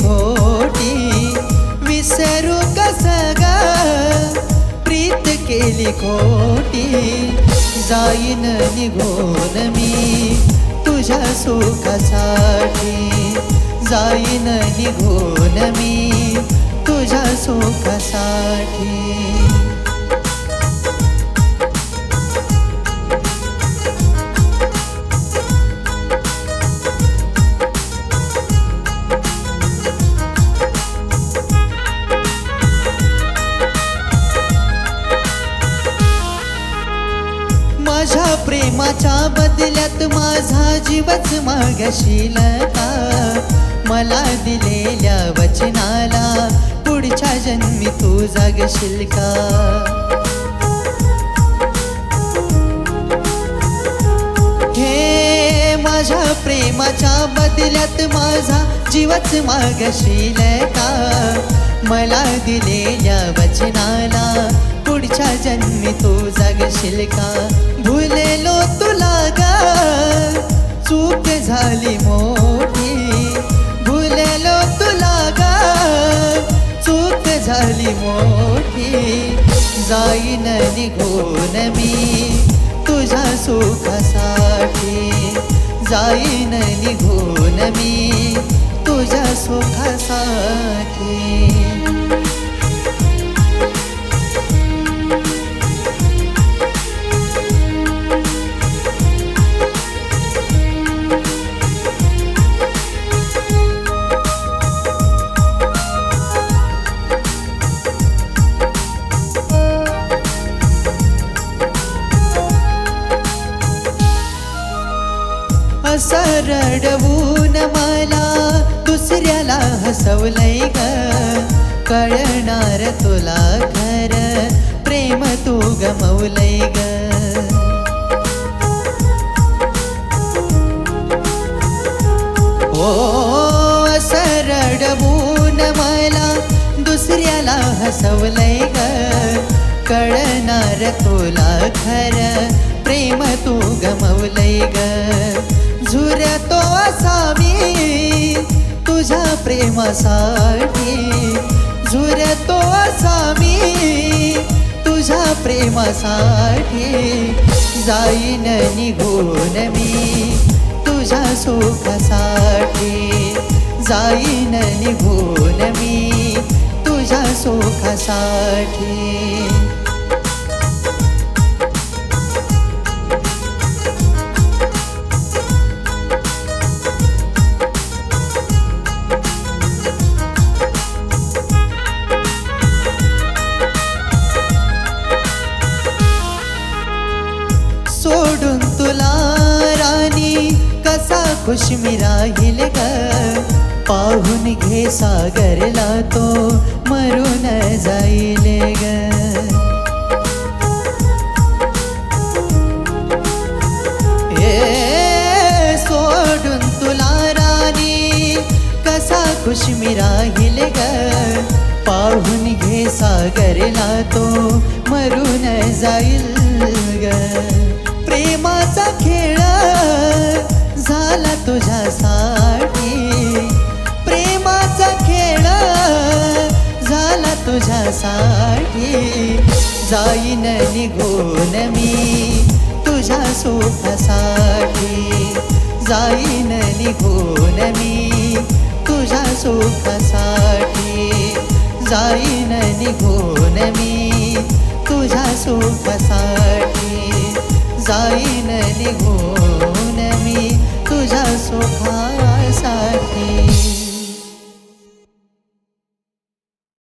खोटी, विसरू कसं ग प्रीत केली खोटी. जाईन निघून मी तुझ्या सुखासाठी, जाईन निघून मी तुझ्या सुखासाठी. माझ्या प्रेमाच्या बदल्यात माझा जीवच मागशील का? मला दिलेल्या वचनाला पुढच्या जन्मी तू जागशील का? हे माझ्या प्रेमाच्या बदल्यात माझा जीवच मागशील का? मला दिलेल्या वचनाला पुढच्या जन्मी तू जागशील का? भुलेलो तुला ग चूक झाली मोठी, भुलेलो तुला ग चूक झाली मोठी. जाईन निघून मी तुझ्या सुखासाठी, जाईन निघून मी तुझ्या सुखासाठी. असं रडवून मला दुसऱ्याला हसवलंय ग, कळणार तुला खरं प्रेम तू गमवलंय ग. ओ असं रडवून मला दुसऱ्याला हसवलंय ग, कळणार तुला खरं प्रेम तू गमवलंय ग. झुरतो असा मी तुझ्या प्रेमासाठी, झुरतो असा मी तुझ्या प्रेमासाठी. जाईन निघून मी तुझ्या सुखासाठी, जाईन निघून मी तुझ्या सुखासाठी. सोडून तुला राणी कसा खुश मी राहील ग, पाहून घे सागरला तो मरून जाईल ग. ए सोडून तुला राणी कसा खुश मी राहील ग, पाहून घे सागरला तो मरून जाईल ग. प्रेमाचा खेळ झाला तुझ्यासाठी, प्रेमाचा खेळ झाला तुझ्यासाठी. जाईन निघून मी तुझ्या सुखासाठी, जाईन निघून मी तुझ्या सुखासाठी, जाईन निघून मी तुझ्या सुखासाठी, जाईन निघून मी तुझ्या सुखा